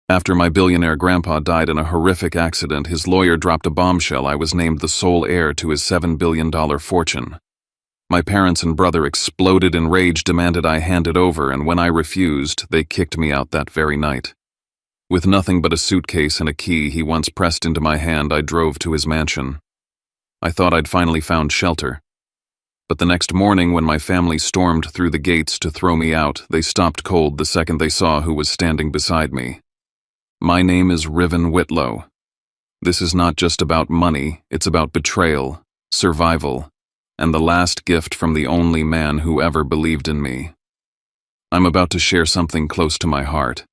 After my billionaire grandpa died in a horrific accident, his lawyer dropped a bombshell. I was named the sole heir to his $7 billion fortune. My parents and brother exploded in rage, demanded I hand it over, and when I refused, they kicked me out that very night. With nothing but a suitcase and a key he once pressed into my hand, I drove to his mansion. I thought I'd finally found shelter. But the next morning, when my family stormed through the gates to throw me out, they stopped cold the second they saw who was standing beside me. My name is Riven Whitlow. This is not just about money, it's about betrayal, survival, and the last gift from the only man who ever believed in me. I'm about to share something close to my heart.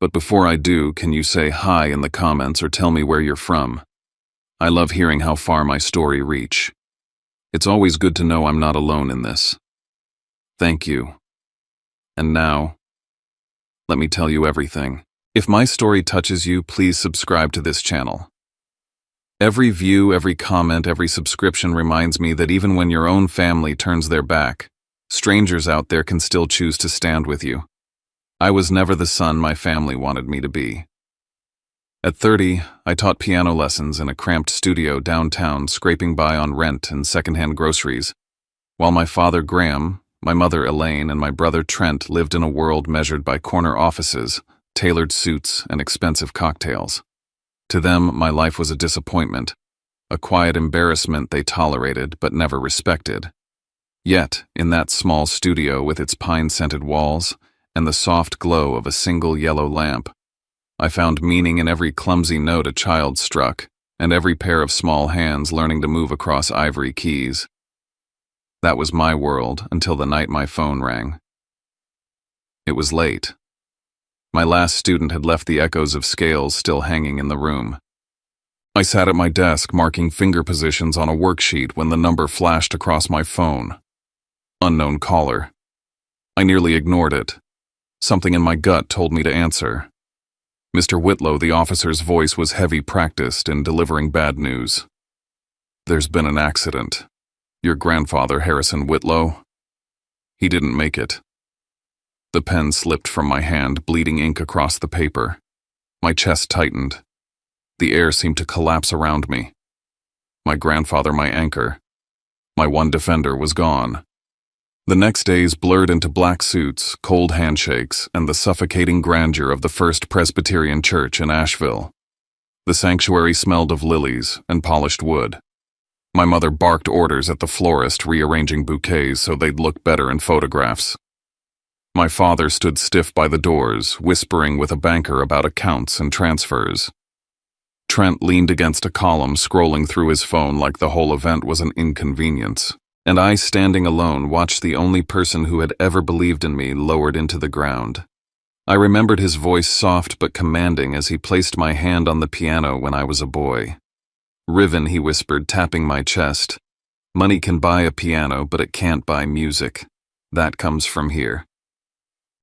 But before I do, can you say hi in the comments or tell me where you're from? I love hearing how far my story reach. It's always good to know I'm not alone in this. Thank you. And now, let me tell you everything. If my story touches you, please subscribe to this channel. Every view, every comment, every subscription reminds me that even when your own family turns their back, strangers out there can still choose to stand with you. I was never the son my family wanted me to be. At 30, I taught piano lessons in a cramped studio downtown, scraping by on rent and secondhand groceries, while my father Graham, my mother Elaine, and my brother Trent lived in a world measured by corner offices, tailored suits, and expensive cocktails. To them, my life was a disappointment, a quiet embarrassment they tolerated but never respected. Yet, in that small studio with its pine-scented walls and the soft glow of a single yellow lamp, I found meaning in every clumsy note a child struck and every pair of small hands learning to move across ivory keys. That was my world until the night my phone rang. It was late. My last student had left the echoes of scales still hanging in the room. I sat at my desk marking finger positions on a worksheet when the number flashed across my phone. Unknown caller. I nearly ignored it. Something in my gut told me to answer. Mr. Whitlow, the officer's voice was heavy, practiced in delivering bad news. There's been an accident. Your grandfather, Harrison Whitlow, he didn't make it. The pen slipped from my hand, bleeding ink across the paper. My chest tightened. The air seemed to collapse around me. My grandfather, my anchor, my one defender, was gone. The next days blurred into black suits, cold handshakes, and the suffocating grandeur of the First Presbyterian Church in Asheville. The sanctuary smelled of lilies and polished wood. My mother barked orders at the florist, rearranging bouquets so they'd look better in photographs. My father stood stiff by the doors, whispering with a banker about accounts and transfers. Trent leaned against a column, scrolling through his phone like the whole event was an inconvenience. And I, standing alone, watched the only person who had ever believed in me lowered into the ground. I remembered his voice, soft but commanding, as he placed my hand on the piano when I was a boy. Riven, he whispered, tapping my chest. Money can buy a piano, but it can't buy music. That comes from here.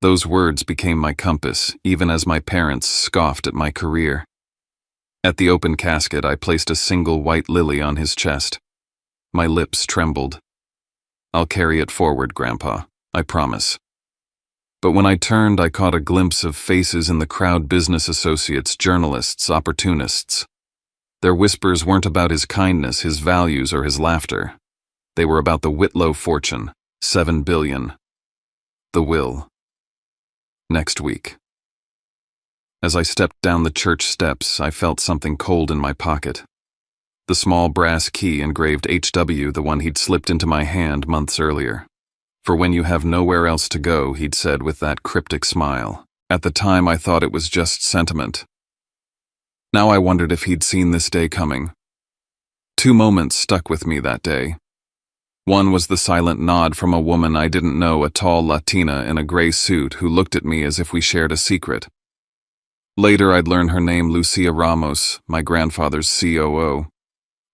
Those words became my compass, even as my parents scoffed at my career. At the open casket, I placed a single white lily on his chest. My lips trembled. I'll carry it forward, Grandpa, I promise. But when I turned, I caught a glimpse of faces in the crowd: business associates, journalists, opportunists. Their whispers weren't about his kindness, his values, or his laughter. They were about the Whitlow fortune, $7 billion. The will. Next week. As I stepped down the church steps, I felt something cold in my pocket. The small brass key engraved HW, the one he'd slipped into my hand months earlier. For when you have nowhere else to go, he'd said with that cryptic smile. At the time, I thought it was just sentiment. Now I wondered if he'd seen this day coming. Two moments stuck with me that day. One was the silent nod from a woman I didn't know, a tall Latina in a gray suit who looked at me as if we shared a secret. Later, I'd learn her name, Lucia Ramos, my grandfather's COO.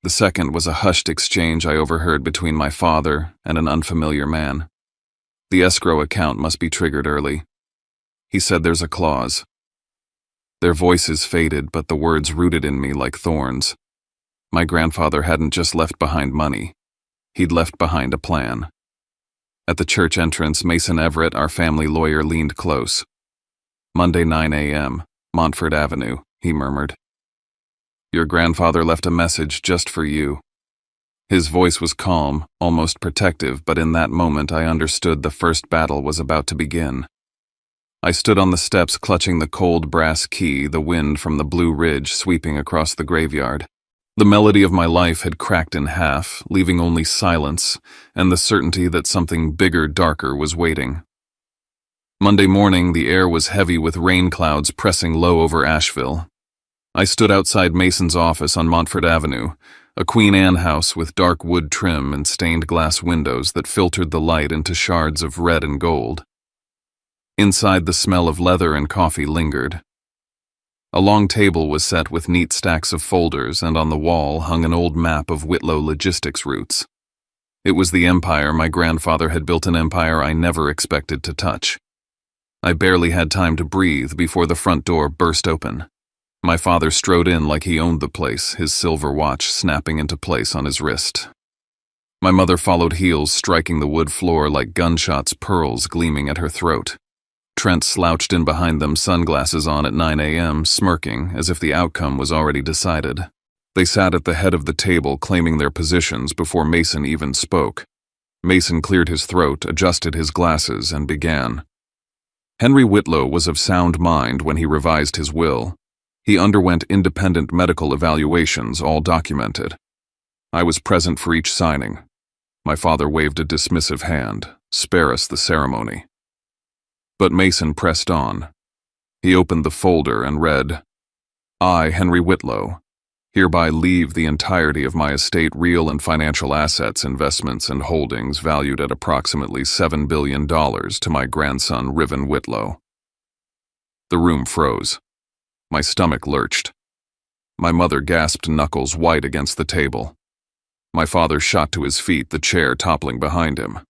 The second was a hushed exchange I overheard between my father and an unfamiliar man. The escrow account must be triggered early. He said there's a clause. Their voices faded, but the words rooted in me like thorns. My grandfather hadn't just left behind money. He'd left behind a plan. At the church entrance, Mason Everett, our family lawyer, leaned close. Monday, 9 a.m., Montfort Avenue, he murmured. Your grandfather left a message just for you. His voice was calm, almost protective, but in that moment I understood the first battle was about to begin. I stood on the steps clutching the cold brass key, the wind from the Blue Ridge sweeping across the graveyard. The melody of my life had cracked in half, leaving only silence and the certainty that something bigger, darker was waiting. Monday morning, the air was heavy with rain clouds pressing low over Asheville. I stood outside Mason's office on Montfort Avenue, a Queen Anne house with dark wood trim and stained glass windows that filtered the light into shards of red and gold. Inside, the smell of leather and coffee lingered. A long table was set with neat stacks of folders, and on the wall hung an old map of Whitlow logistics routes. It was the empire my grandfather had built, an empire I never expected to touch. I barely had time to breathe before the front door burst open. My father strode in like he owned the place, his silver watch snapping into place on his wrist. My mother followed heels, striking the wood floor like gunshots, pearls gleaming at her throat. Trent slouched in behind them, sunglasses on at 9 a.m., smirking as if the outcome was already decided. They sat at the head of the table, claiming their positions before Mason even spoke. Mason cleared his throat, adjusted his glasses, and began. Henry Whitlow was of sound mind when he revised his will. He underwent independent medical evaluations, all documented. I was present for each signing. My father waved a dismissive hand. Spare us the ceremony. But Mason pressed on. He opened the folder and read, I, Henry Whitlow, hereby leave the entirety of my estate, real and financial assets, investments, and holdings valued at approximately $7 billion to my grandson, Riven Whitlow. The room froze. My stomach lurched. My mother gasped, knuckles white against the table. My father shot to his feet, the chair toppling behind him.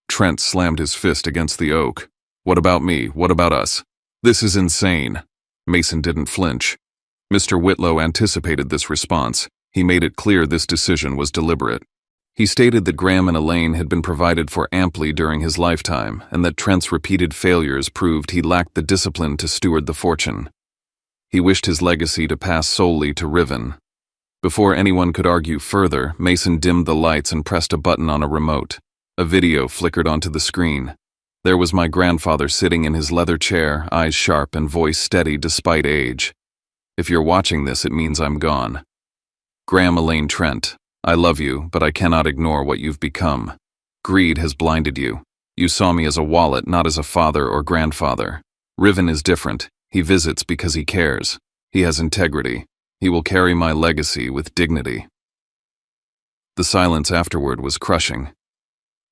Trent slammed his fist against the oak. What about me? What about us? This is insane. Mason didn't flinch. Mr. Whitlow anticipated this response. He made it clear this decision was deliberate. He stated that Graham and Elaine had been provided for amply during his lifetime, and that Trent's repeated failures proved he lacked the discipline to steward the fortune. He wished his legacy to pass solely to Riven. Before anyone could argue further, Mason dimmed the lights and pressed a button on a remote. A video flickered onto the screen. There was my grandfather sitting in his leather chair, eyes sharp and voice steady despite age. If you're watching this, it means I'm gone. Graham, Elaine, Trent, I love you, but I cannot ignore what you've become. Greed has blinded you. You saw me as a wallet, not as a father or grandfather. Riven is different. He visits because he cares. He has integrity. He will carry my legacy with dignity. The silence afterward was crushing.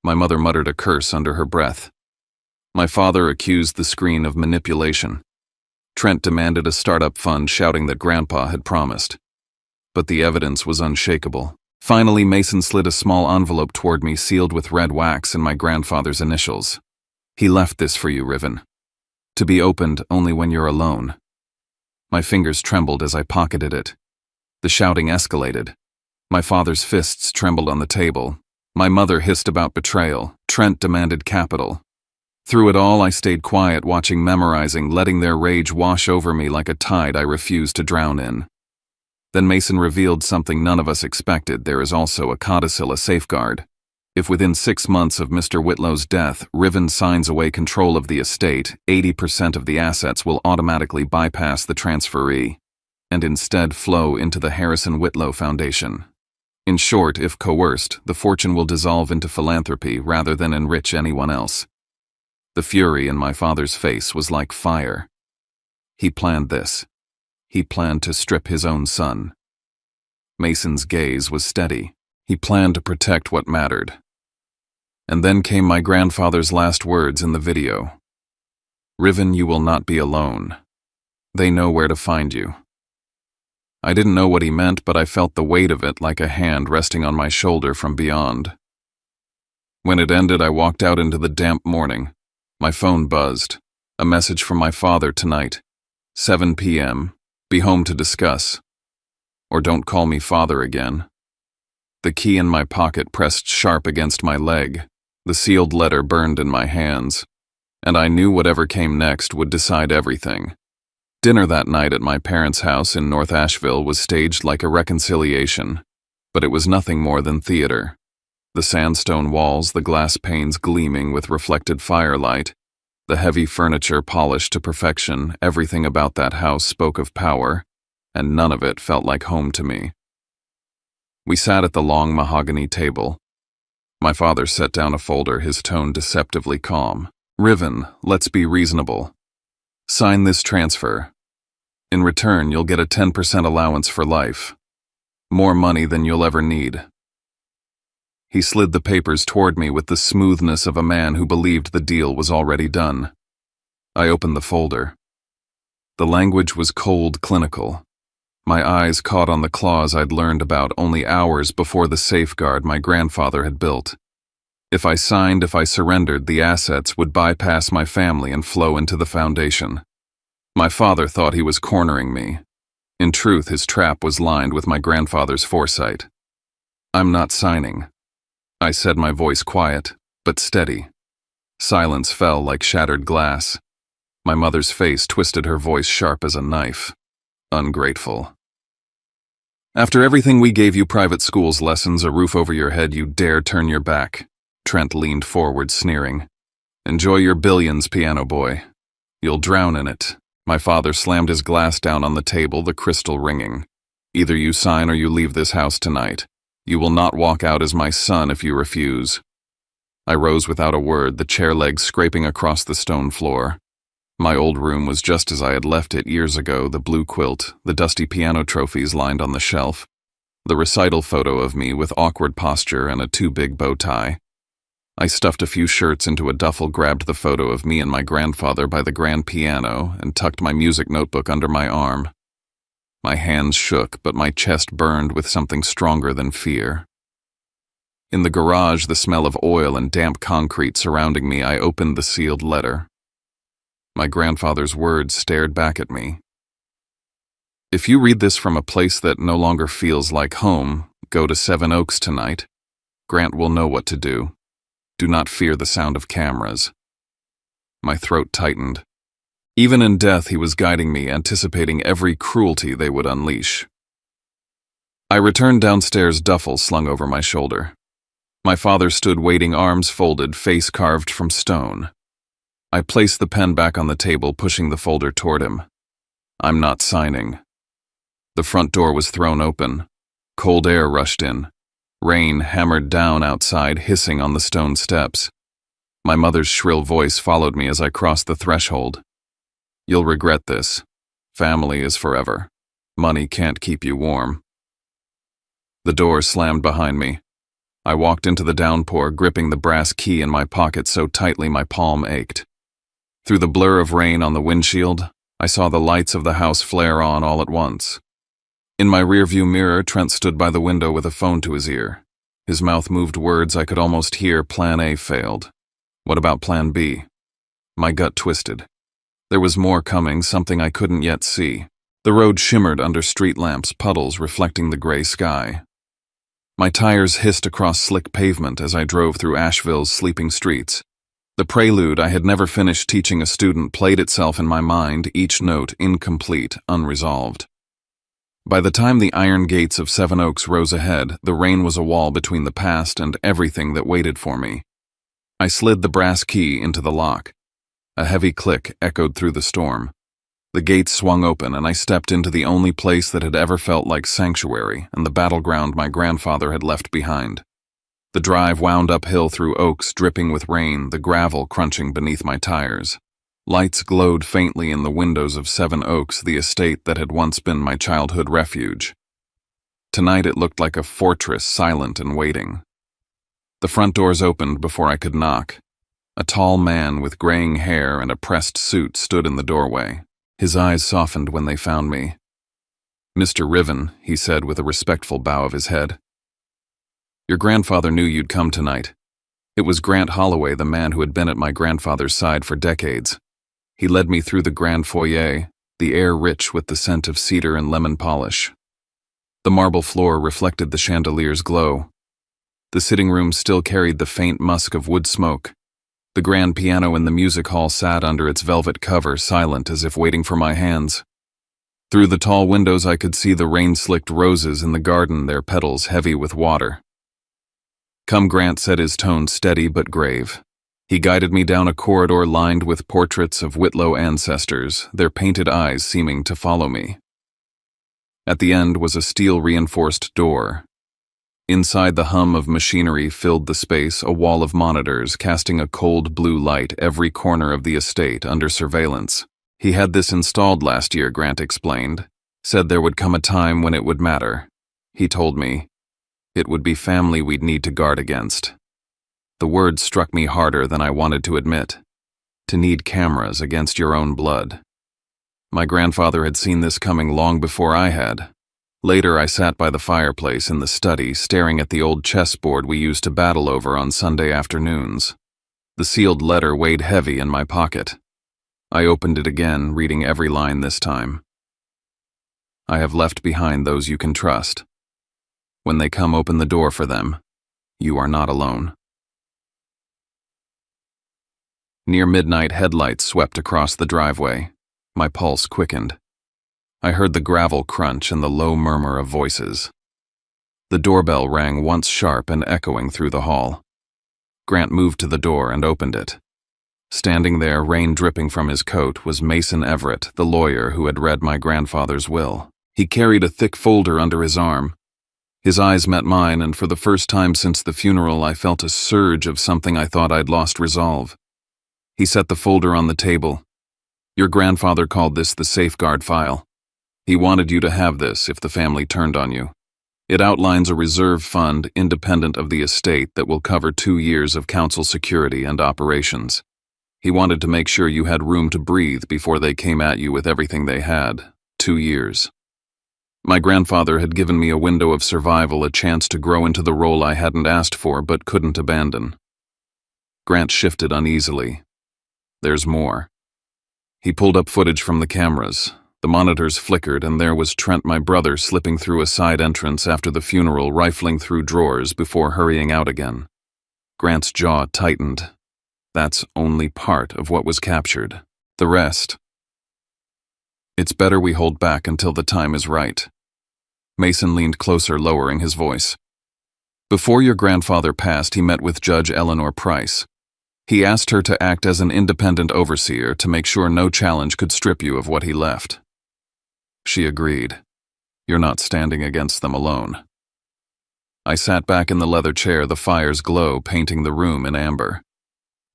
My mother muttered a curse under her breath. My father accused the screen of manipulation. Trent demanded a startup fund, shouting that Grandpa had promised. But the evidence was unshakable. Finally, Mason slid a small envelope toward me, sealed with red wax and my grandfather's initials. He left this for you, Riven. To be opened only when you're alone. My fingers trembled as I pocketed it. The shouting escalated. My father's fists trembled on the table. My mother hissed about betrayal. Trent demanded capital. Through it all, I stayed quiet, watching, memorizing, letting their rage wash over me like a tide I refused to drown in. Then Mason revealed something none of us expected. There is also a codicil, a safeguard. If within 6 months of Mr. Whitlow's death, Riven signs away control of the estate, 80% of the assets will automatically bypass the transferee and instead flow into the Harrison Whitlow Foundation. In short, if coerced, the fortune will dissolve into philanthropy rather than enrich anyone else. The fury in my father's face was like fire. He planned this. He planned to strip his own son. Mason's gaze was steady. He planned to protect what mattered. And then came my grandfather's last words in the video. Riven, you will not be alone. They know where to find you. I didn't know what he meant, but I felt the weight of it like a hand resting on my shoulder from beyond. When it ended, I walked out into the damp morning. My phone buzzed. A message from my father tonight. 7 p.m. Be home to discuss. Or don't call me father again. The key in my pocket pressed sharp against my leg. The sealed letter burned in my hands. And I knew whatever came next would decide everything. Dinner that night at my parents' house in North Asheville was staged like a reconciliation, but it was nothing more than theater. The sandstone walls, the glass panes gleaming with reflected firelight, the heavy furniture polished to perfection, everything about that house spoke of power, and none of it felt like home to me. We sat at the long mahogany table. My father set down a folder, his tone deceptively calm. "Riven, let's be reasonable. Sign this transfer. In return, you'll get a 10% allowance for life. More money than you'll ever need." He slid the papers toward me with the smoothness of a man who believed the deal was already done. I opened the folder. The language was cold, clinical. My eyes caught on the clause I'd learned about only hours before the safeguard my grandfather had built. If I surrendered, the assets would bypass my family and flow into the foundation. My father thought he was cornering me. In truth, his trap was lined with my grandfather's foresight. "I'm not signing," I said, my voice quiet, but steady. Silence fell like shattered glass. My mother's face twisted, her voice sharp as a knife. "Ungrateful. After everything we gave you, private schools, lessons, a roof over your head, you dare turn your back." Trent leaned forward, sneering. "Enjoy your billions, piano boy. You'll drown in it." My father slammed his glass down on the table, the crystal ringing. "Either you sign or you leave this house tonight. You will not walk out as my son if you refuse." I rose without a word, the chair legs scraping across the stone floor. My old room was just as I had left it years ago, the blue quilt, the dusty piano trophies lined on the shelf, the recital photo of me with awkward posture and a too big bow tie. I stuffed a few shirts into a duffel, grabbed the photo of me and my grandfather by the grand piano, and tucked my music notebook under my arm. My hands shook, but my chest burned with something stronger than fear. In the garage, the smell of oil and damp concrete surrounding me, I opened the sealed letter. My grandfather's words stared back at me. "If you read this from a place that no longer feels like home, go to Seven Oaks tonight. Grant will know what to do. Do not fear the sound of cameras." My throat tightened. Even in death, he was guiding me, anticipating every cruelty they would unleash. I returned downstairs, duffel slung over my shoulder. My father stood waiting, arms folded, face carved from stone. I placed the pen back on the table, pushing the folder toward him. "I'm not signing." The front door was thrown open. Cold air rushed in. Rain hammered down outside, hissing on the stone steps. My mother's shrill voice followed me as I crossed the threshold. "You'll regret this. Family is forever. Money can't keep you warm." The door slammed behind me. I walked into the downpour, gripping the brass key in my pocket so tightly my palm ached. Through the blur of rain on the windshield, I saw the lights of the house flare on all at once. In my rearview mirror, Trent stood by the window with a phone to his ear. His mouth moved words I could almost hear. Plan A failed. What about Plan B? My gut twisted. There was more coming, something I couldn't yet see. The road shimmered under street lamps, puddles reflecting the gray sky. My tires hissed across slick pavement as I drove through Asheville's sleeping streets. The prelude I had never finished teaching a student played itself in my mind, each note incomplete, unresolved. By the time the iron gates of Seven Oaks rose ahead, the rain was a wall between the past and everything that waited for me. I slid the brass key into the lock. A heavy click echoed through the storm. The gates swung open, and I stepped into the only place that had ever felt like sanctuary and the battleground my grandfather had left behind. The drive wound uphill through oaks, dripping with rain, the gravel crunching beneath my tires. Lights glowed faintly in the windows of Seven Oaks, the estate that had once been my childhood refuge. Tonight it looked like a fortress, silent and waiting. The front doors opened before I could knock. A tall man with graying hair and a pressed suit stood in the doorway. His eyes softened when they found me. "Mr. Riven," he said with a respectful bow of his head. "Your grandfather knew you'd come tonight. It was Grant Holloway, the man who had been at my grandfather's side for decades. He led me through the grand foyer, the air rich with the scent of cedar and lemon polish. The marble floor reflected the chandelier's glow. The sitting room still carried the faint musk of wood smoke. The grand piano in the music hall sat under its velvet cover, silent as if waiting for my hands. Through the tall windows I could see the rain-slicked roses in the garden, their petals heavy with water. "Come," Grant said, his tone steady but grave. He guided me down a corridor lined with portraits of Whitlow ancestors, their painted eyes seeming to follow me. At the end was a steel-reinforced door. Inside, the hum of machinery filled the space, a wall of monitors casting a cold blue light every corner of the estate under surveillance. "He had this installed last year," Grant explained. "Said there would come a time when it would matter. He told me it would be family we'd need to guard against." The word struck me harder than I wanted to admit. To need cameras against your own blood. My grandfather had seen this coming long before I had. Later, I sat by the fireplace in the study, staring at the old chessboard we used to battle over on Sunday afternoons. The sealed letter weighed heavy in my pocket. I opened it again, reading every line this time. "I have left behind those you can trust. When they come, open the door for them. You are not alone." Near midnight, headlights swept across the driveway. My pulse quickened. I heard the gravel crunch and the low murmur of voices. The doorbell rang once sharp and echoing through the hall. Grant moved to the door and opened it. Standing there, rain dripping from his coat, was Mason Everett, the lawyer who had read my grandfather's will. He carried a thick folder under his arm. His eyes met mine, and for the first time since the funeral, I felt a surge of something I thought I'd lost resolve. He set the folder on the table. "Your grandfather called this the safeguard file. He wanted you to have this if the family turned on you. It outlines a reserve fund independent of the estate that will cover 2 years of council security and operations. He wanted to make sure you had room to breathe before they came at you with everything they had. 2 years. My grandfather had given me a window of survival, a chance to grow into the role I hadn't asked for but couldn't abandon." Grant shifted uneasily. "There's more." He pulled up footage from the cameras. The monitors flickered, and there was Trent, my brother, slipping through a side entrance after the funeral, rifling through drawers before hurrying out again. Grant's jaw tightened. That's only part of what was captured. The rest. "It's better we hold back until the time is right." Mason leaned closer, lowering his voice. "Before your grandfather passed, he met with Judge Eleanor Price. He asked her to act as an independent overseer to make sure no challenge could strip you of what he left. She agreed. You're not standing against them alone." I sat back in the leather chair, the fire's glow painting the room in amber.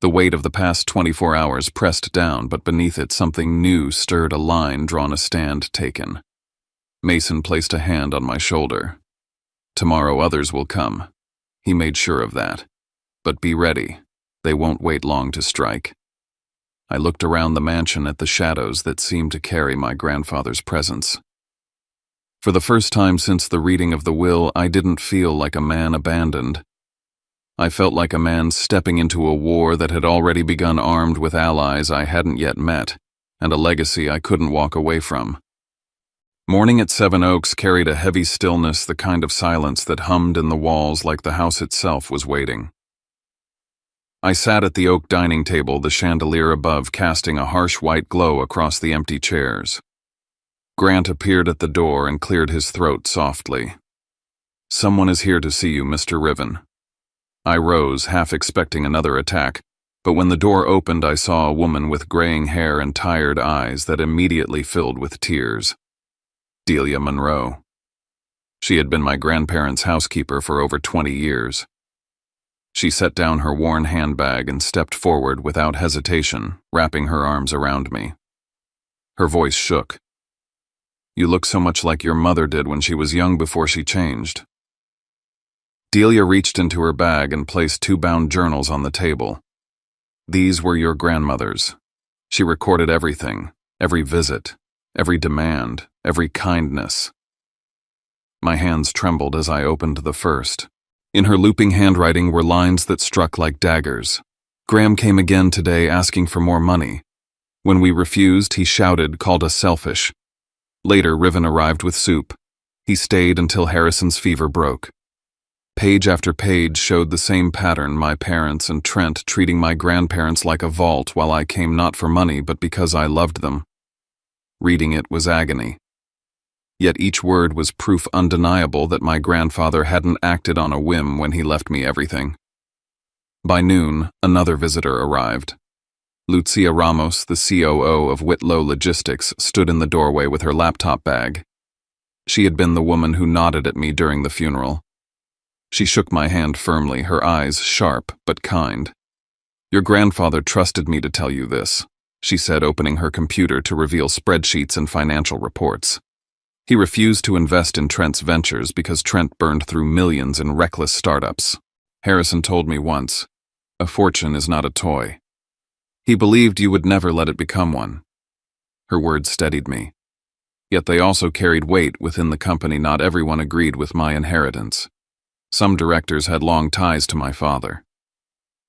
The weight of the past 24 hours pressed down, but beneath it something new stirred, a line drawn, a stand taken. Mason placed a hand on my shoulder. "Tomorrow others will come." He made sure of that. "But be ready. They won't wait long to strike." I looked around the mansion at the shadows that seemed to carry my grandfather's presence. For the first time since the reading of the will, I didn't feel like a man abandoned. I felt like a man stepping into a war that had already begun, armed with allies I hadn't yet met, and a legacy I couldn't walk away from. Morning at Seven Oaks carried a heavy stillness, the kind of silence that hummed in the walls like the house itself was waiting. I sat at the oak dining table, the chandelier above casting a harsh white glow across the empty chairs. Grant appeared at the door and cleared his throat softly. "Someone is here to see you, Mr. Riven." I rose, half expecting another attack, but when the door opened I saw a woman with graying hair and tired eyes that immediately filled with tears. Delia Monroe. She had been my grandparents' housekeeper for over 20 years. She set down her worn handbag and stepped forward without hesitation, wrapping her arms around me. Her voice shook. "You look so much like your mother did when she was young before she changed." Delia reached into her bag and placed 2 bound journals on the table. "These were your grandmother's. She recorded everything, every visit, every demand, every kindness." My hands trembled as I opened the first. In her looping handwriting were lines that struck like daggers. "Graham came again today asking for more money. When we refused, he shouted, called us selfish. Later, Riven arrived with soup. He stayed until Harrison's fever broke." Page after page showed the same pattern, my parents and Trent treating my grandparents like a vault while I came not for money but because I loved them. Reading it was agony. Yet each word was proof undeniable that my grandfather hadn't acted on a whim when he left me everything. By noon, another visitor arrived. Lucia Ramos, the COO of Whitlow Logistics, stood in the doorway with her laptop bag. She had been the woman who nodded at me during the funeral. She shook my hand firmly, her eyes sharp but kind. "Your grandfather trusted me to tell you this," she said, opening her computer to reveal spreadsheets and financial reports. "He refused to invest in Trent's ventures because Trent burned through millions in reckless startups. Harrison told me once, 'A fortune is not a toy.' He believed you would never let it become one." Her words steadied me. Yet they also carried weight within the company. Not everyone agreed with my inheritance. Some directors had long ties to my father.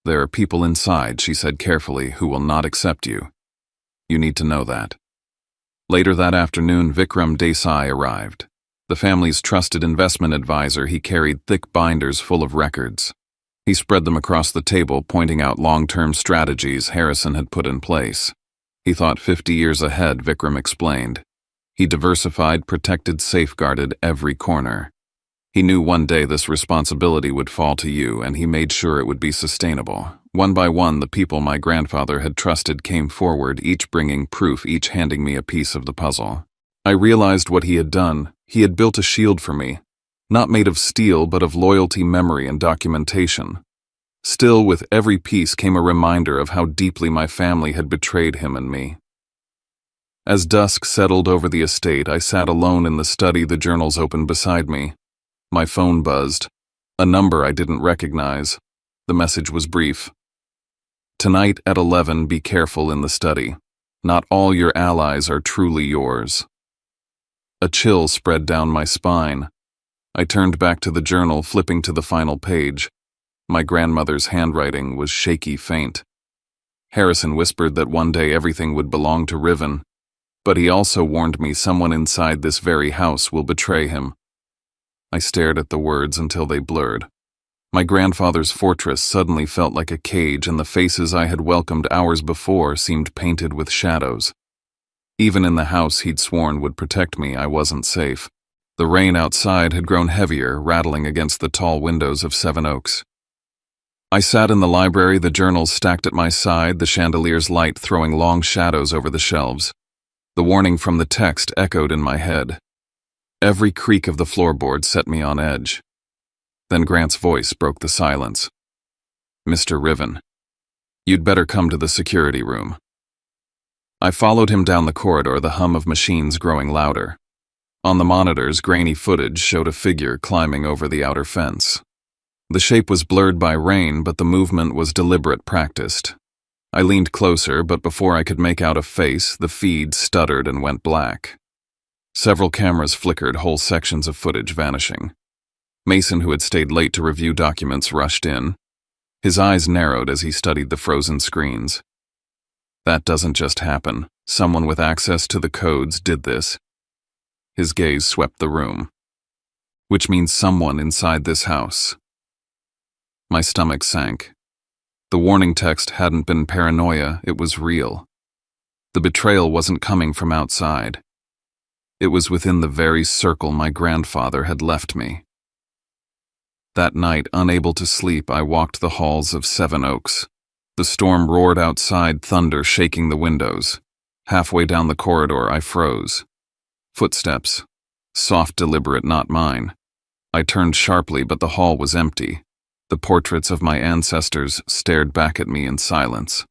"There are people inside," she said carefully, "who will not accept you. You need to know that." Later that afternoon, Vikram Desai arrived. The family's trusted investment advisor, he carried thick binders full of records. He spread them across the table, pointing out long-term strategies Harrison had put in place. He thought 50 years ahead, Vikram explained. He diversified, protected, safeguarded every corner. He knew one day this responsibility would fall to you, and he made sure it would be sustainable. One by one, the people my grandfather had trusted came forward, each bringing proof, each handing me a piece of the puzzle. I realized what he had done. He had built a shield for me, not made of steel but of loyalty, memory, and documentation. Still, with every piece came a reminder of how deeply my family had betrayed him and me. As dusk settled over the estate, I sat alone in the study, the journals open beside me. My phone buzzed. A number I didn't recognize. The message was brief. "Tonight at 11, be careful in the study. Not all your allies are truly yours." A chill spread down my spine. I turned back to the journal, flipping to the final page. My grandmother's handwriting was shaky, faint. Harrison whispered that one day everything would belong to Riven, but he also warned me someone inside this very house will betray him. I stared at the words until they blurred. My grandfather's fortress suddenly felt like a cage, and the faces I had welcomed hours before seemed painted with shadows. Even in the house he'd sworn would protect me, I wasn't safe. The rain outside had grown heavier, rattling against the tall windows of Seven Oaks. I sat in the library, the journals stacked at my side, the chandelier's light throwing long shadows over the shelves. The warning from the text echoed in my head. Every creak of the floorboard set me on edge. Then Grant's voice broke the silence. "Mr. Riven, you'd better come to the security room." I followed him down the corridor, the hum of machines growing louder. On the monitors, grainy footage showed a figure climbing over the outer fence. The shape was blurred by rain, but the movement was deliberate, practiced. I leaned closer, but before I could make out a face, the feed stuttered and went black. Several cameras flickered, whole sections of footage vanishing. Mason, who had stayed late to review documents, rushed in. His eyes narrowed as he studied the frozen screens. "That doesn't just happen. Someone with access to the codes did this." His gaze swept the room. "Which means someone inside this house." My stomach sank. The warning text hadn't been paranoia, it was real. The betrayal wasn't coming from outside. It was within the very circle my grandfather had left me. That night, unable to sleep, I walked the halls of Seven Oaks. The storm roared outside, thunder shaking the windows. Halfway down the corridor, I froze. Footsteps. Soft, deliberate, not mine. I turned sharply, but the hall was empty. The portraits of my ancestors stared back at me in silence.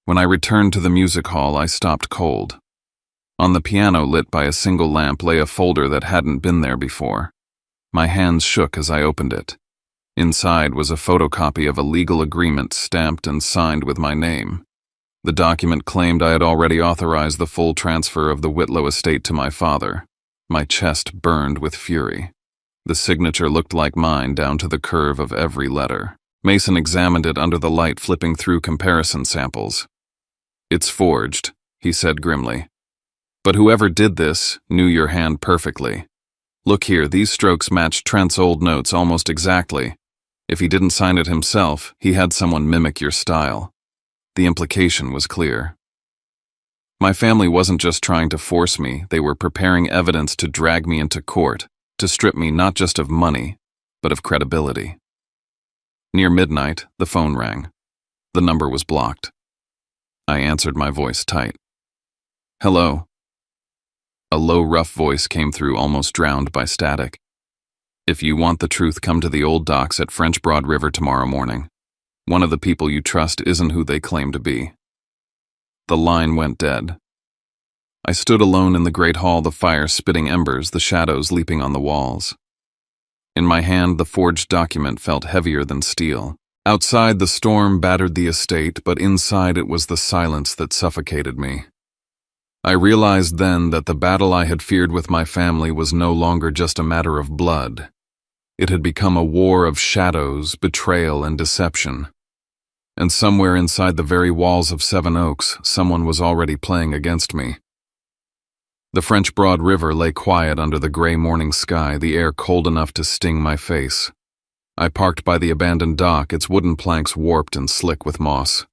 When I returned to the music hall, I stopped cold. On the piano, lit by a single lamp, lay a folder that hadn't been there before. My hands shook as I opened it. Inside was a photocopy of a legal agreement stamped and signed with my name. The document claimed I had already authorized the full transfer of the Whitlow estate to my father. My chest burned with fury. The signature looked like mine down to the curve of every letter. Mason examined it under the light, flipping through comparison samples. "It's forged," he said grimly. "But whoever did this knew your hand perfectly. Look here, these strokes match Trent's old notes almost exactly. If he didn't sign it himself, he had someone mimic your style." The implication was clear. My family wasn't just trying to force me, they were preparing evidence to drag me into court, to strip me not just of money, but of credibility. Near midnight, the phone rang. The number was blocked. I answered, my voice tight. "Hello." A low, rough voice came through, almost drowned by static. "If you want the truth, come to the old docks at French Broad River tomorrow morning. One of the people you trust isn't who they claim to be." The line went dead. I stood alone in the great hall, the fire spitting embers, the shadows leaping on the walls. In my hand, the forged document felt heavier than steel. Outside, the storm battered the estate, but inside it was the silence that suffocated me. I realized then that the battle I had feared with my family was no longer just a matter of blood. It had become a war of shadows, betrayal, and deception. And somewhere inside the very walls of Seven Oaks, someone was already playing against me. The French Broad River lay quiet under the gray morning sky, the air cold enough to sting my face. I parked by the abandoned dock, its wooden planks warped and slick with moss.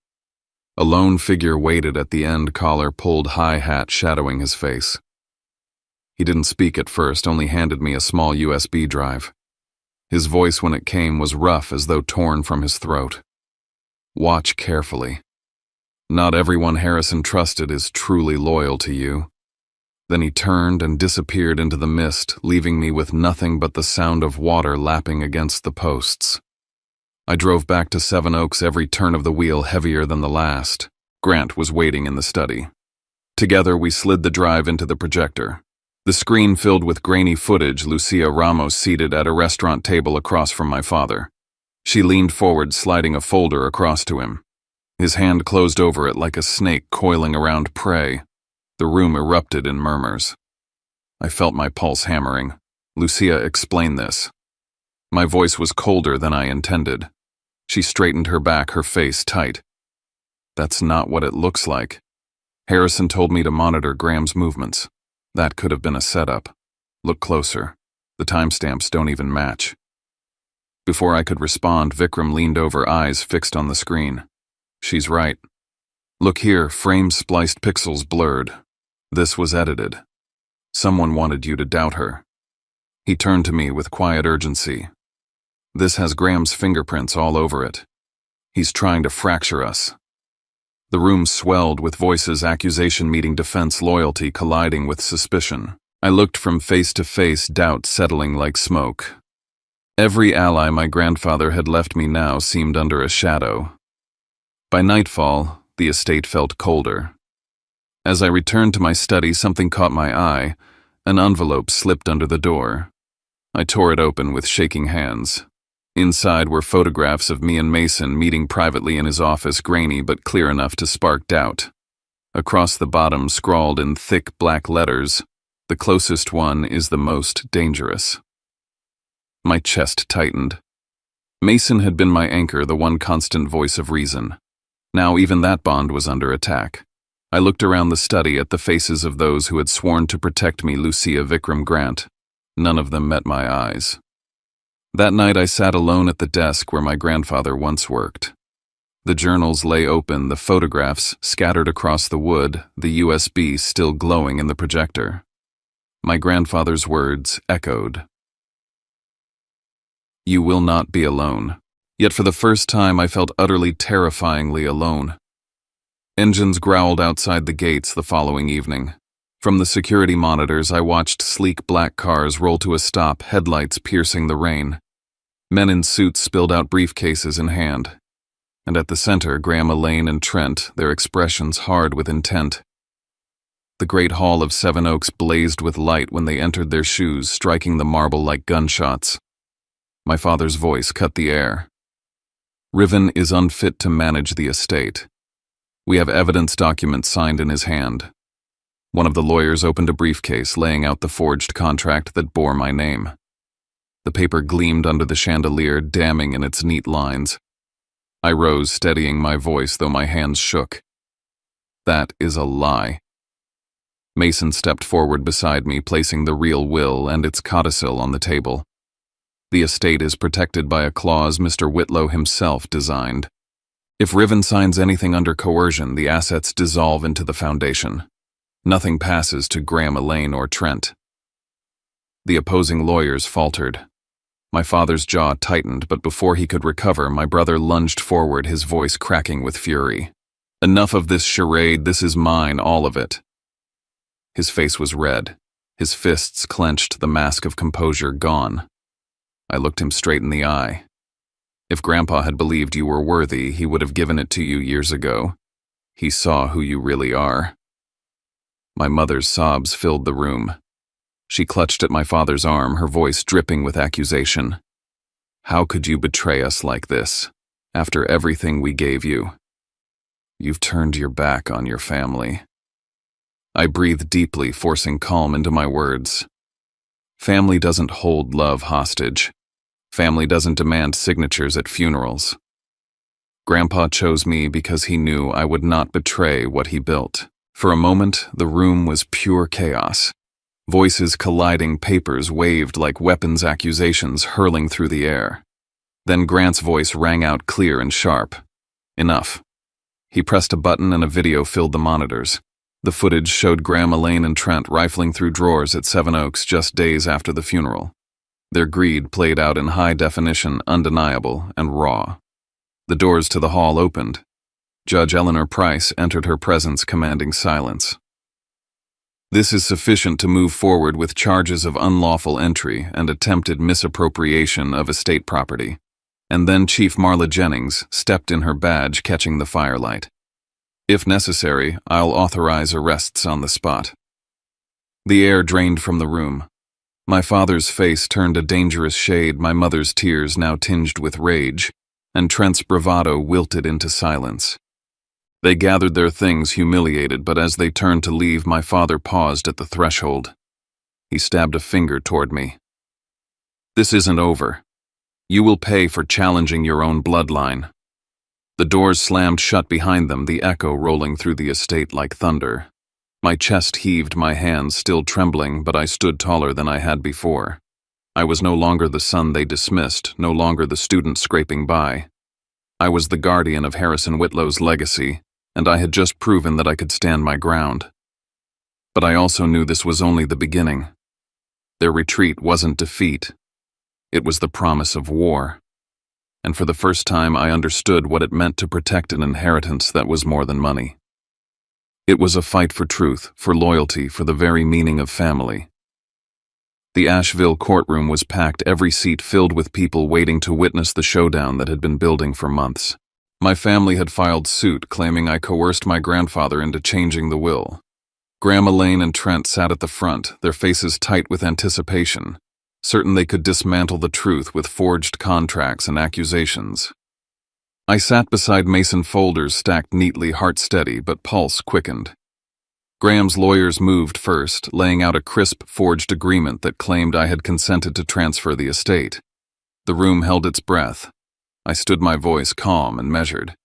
A lone figure waited at the end, collar pulled, high hat shadowing his face. He didn't speak at first, only handed me a small USB drive. His voice, when it came, was rough, as though torn from his throat. "Watch carefully. Not everyone Harrison trusted is truly loyal to you." Then he turned and disappeared into the mist, leaving me with nothing but the sound of water lapping against the posts. I drove back to Seven Oaks, every turn of the wheel heavier than the last. Grant was waiting in the study. Together we slid the drive into the projector. The screen filled with grainy footage, Lucia Ramos seated at a restaurant table across from my father. She leaned forward, sliding a folder across to him. His hand closed over it like a snake coiling around prey. The room erupted in murmurs. I felt my pulse hammering. "Lucia, explain this." My voice was colder than I intended. She straightened her back, her face tight. "That's not what it looks like. Harrison told me to monitor Graham's movements. That could have been a setup. Look closer. The timestamps don't even match." Before I could respond, Vikram leaned over, eyes fixed on the screen. "She's right. Look here, frame spliced, pixels blurred. This was edited. Someone wanted you to doubt her." He turned to me with quiet urgency. "This has Graham's fingerprints all over it. He's trying to fracture us." The room swelled with voices, accusation meeting defense, loyalty colliding with suspicion. I looked from face to face, doubt settling like smoke. Every ally my grandfather had left me now seemed under a shadow. By nightfall, the estate felt colder. As I returned to my study, something caught my eye. An envelope slipped under the door. I tore it open with shaking hands. Inside were photographs of me and Mason meeting privately in his office, grainy but clear enough to spark doubt. Across the bottom, scrawled in thick black letters, "The closest one is the most dangerous." My chest tightened. Mason had been my anchor, the one constant voice of reason. Now even that bond was under attack. I looked around the study at the faces of those who had sworn to protect me, Lucia, Vikram, Grant. None of them met my eyes. That night I sat alone at the desk where my grandfather once worked. The journals lay open, the photographs scattered across the wood, the USB still glowing in the projector. My grandfather's words echoed. "You will not be alone." Yet for the first time I felt utterly terrifyingly alone. Engines growled outside the gates the following evening. From the security monitors I watched sleek black cars roll to a stop, headlights piercing the rain. Men in suits spilled out, briefcases in hand. And at the center, Graham, Elaine, and Trent, their expressions hard with intent. The great hall of Seven Oaks blazed with light when they entered, their shoes striking the marble like gunshots. My father's voice cut the air. "Riven is unfit to manage the estate. We have evidence documents signed in his hand." One of the lawyers opened a briefcase, laying out the forged contract that bore my name. The paper gleamed under the chandelier, damning in its neat lines. I rose, steadying my voice, though my hands shook. "That is a lie." Mason stepped forward beside me, placing the real will and its codicil on the table. "The estate is protected by a clause Mr. Whitlow himself designed. If Riven signs anything under coercion, the assets dissolve into the foundation. Nothing passes to Graham, Elaine, or Trent. The opposing lawyers faltered. My father's jaw tightened, but before he could recover, my brother lunged forward, his voice cracking with fury. "Enough of this charade, this is mine, all of it." His face was red, his fists clenched, the mask of composure gone. I looked him straight in the eye. "If Grandpa had believed you were worthy, he would have given it to you years ago. He saw who you really are." My mother's sobs filled the room. She clutched at my father's arm, her voice dripping with accusation. "How could you betray us like this, after everything we gave you? You've turned your back on your family." I breathed deeply, forcing calm into my words. Family doesn't hold love hostage. Family doesn't demand signatures at funerals. Grandpa chose me because he knew I would not betray what he built. For a moment, the room was pure chaos. Voices colliding, papers waved like weapons, accusations hurling through the air. Then Grant's voice rang out clear and sharp. "Enough." He pressed a button and a video filled the monitors. The footage showed Graham, Elaine, and Trent rifling through drawers at Seven Oaks just days after the funeral. Their greed played out in high definition, undeniable, and raw. The doors to the hall opened. Judge Eleanor Price entered her presence, commanding silence. "This is sufficient to move forward with charges of unlawful entry and attempted misappropriation of estate property." And then Chief Marla Jennings stepped in, her badge catching the firelight. "If necessary, I'll authorize arrests on the spot." The air drained from the room. My father's face turned a dangerous shade, my mother's tears now tinged with rage, and Trent's bravado wilted into silence. They gathered their things, humiliated, but as they turned to leave, my father paused at the threshold. He stabbed a finger toward me. "This isn't over. You will pay for challenging your own bloodline." The doors slammed shut behind them, the echo rolling through the estate like thunder. My chest heaved, my hands still trembling, but I stood taller than I had before. I was no longer the son they dismissed, no longer the student scraping by. I was the guardian of Harrison Whitlow's legacy, and I had just proven that I could stand my ground. But I also knew this was only the beginning. Their retreat wasn't defeat. It was the promise of war. And for the first time, I understood what it meant to protect an inheritance that was more than money. It was a fight for truth, for loyalty, for the very meaning of family. The Asheville courtroom was packed, every seat filled with people waiting to witness the showdown that had been building for months. My family had filed suit, claiming I coerced my grandfather into changing the will. Graham, Elaine, and Trent sat at the front, their faces tight with anticipation, certain they could dismantle the truth with forged contracts and accusations. I sat beside Mason folders stacked neatly, heart steady, but pulse quickened. Graham's lawyers moved first, laying out a crisp, forged agreement that claimed I had consented to transfer the estate. The room held its breath. I stood, my voice calm and measured.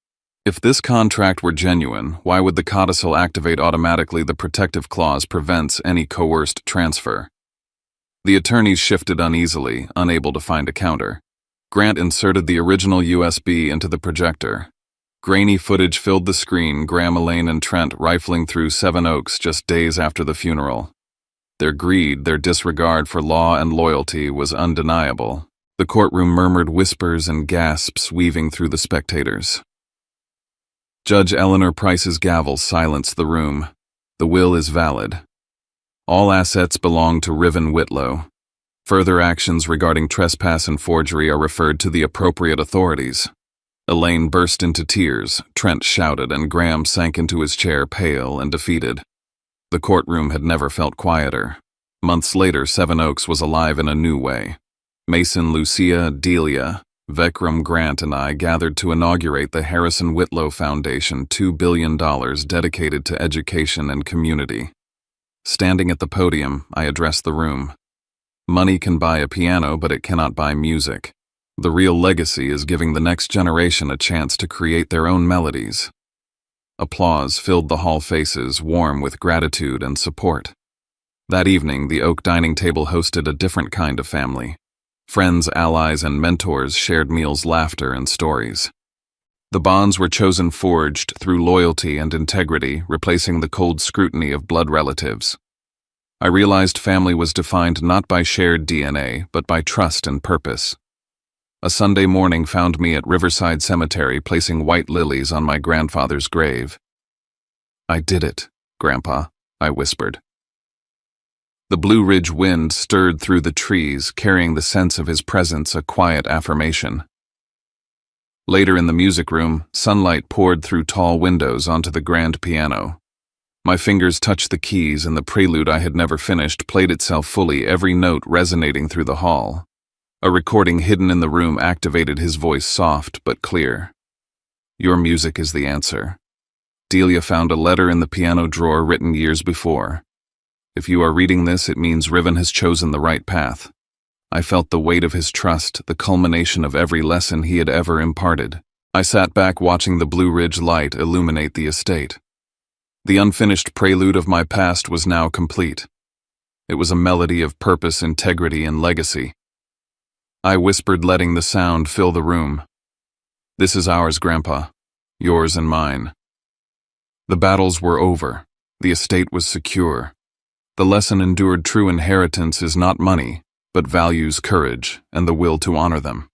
If this contract were genuine, why would the codicil activate automatically? The protective clause prevents any coerced transfer. The attorneys shifted uneasily, unable to find a counter. Grant inserted the original USB into the projector. Grainy footage filled the screen, Graham, Elaine, and Trent rifling through Seven Oaks just days after the funeral. Their greed, their disregard for law and loyalty was undeniable. The courtroom murmured, whispers and gasps weaving through the spectators. Judge Eleanor Price's gavel silenced the room. The will is valid. All assets belong to Riven Whitlow. Further actions regarding trespass and forgery are referred to the appropriate authorities. Elaine burst into tears, Trent shouted, and Graham sank into his chair, pale and defeated. The courtroom had never felt quieter. Months later, Seven Oaks was alive in a new way. Mason, Lucia, Delia, Vikram, Grant, and I gathered to inaugurate the Harrison Whitlow Foundation, $2 billion dedicated to education and community. Standing at the podium, I addressed the room. Money can buy a piano, but it cannot buy music. The real legacy is giving the next generation a chance to create their own melodies. Applause filled the hall, faces warm with gratitude and support. That evening, the oak dining table hosted a different kind of family. Friends, allies, and mentors shared meals, laughter, and stories. The bonds were chosen forged through loyalty and integrity, replacing the cold scrutiny of blood relatives. I realized family was defined not by shared DNA, but by trust and purpose. A Sunday morning found me at Riverside Cemetery placing white lilies on my grandfather's grave. "I did it, Grandpa," I whispered. The Blue Ridge wind stirred through the trees, carrying the sense of his presence, a quiet affirmation. Later in the music room, sunlight poured through tall windows onto the grand piano. My fingers touched the keys and the prelude I had never finished played itself fully, every note resonating through the hall. A recording hidden in the room activated his voice, soft but clear. "Your music is the answer." Delia found a letter in the piano drawer written years before. "If you are reading this, it means Riven has chosen the right path." I felt the weight of his trust, the culmination of every lesson he had ever imparted. I sat back watching the Blue Ridge light illuminate the estate. The unfinished prelude of my past was now complete. It was a melody of purpose, integrity, and legacy. I whispered, letting the sound fill the room. "This is ours, Grandpa. Yours and mine." The battles were over. The estate was secure. The lesson endured: true inheritance is not money, but values, courage, and the will to honor them.